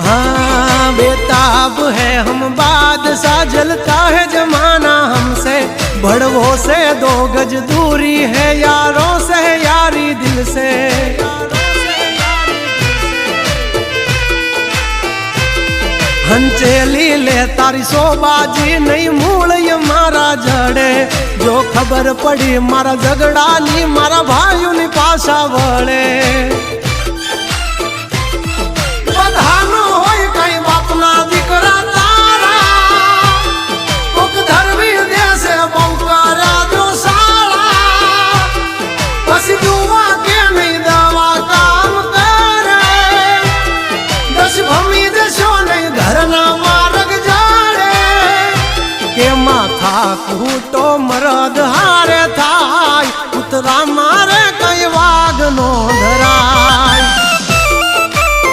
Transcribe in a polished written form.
हाँ बेताब है हम बादशाह, जलता है जमाना हमसे, बड़वों से 2 गज दूरी है, यारों से यारी दिल से। हंचेली ले तारी सोबाजी नहीं मूल ये मारा जड़े, जो खबर पड़ी मारा झगड़ा नी मारा भाइयों नी पासा वड़े।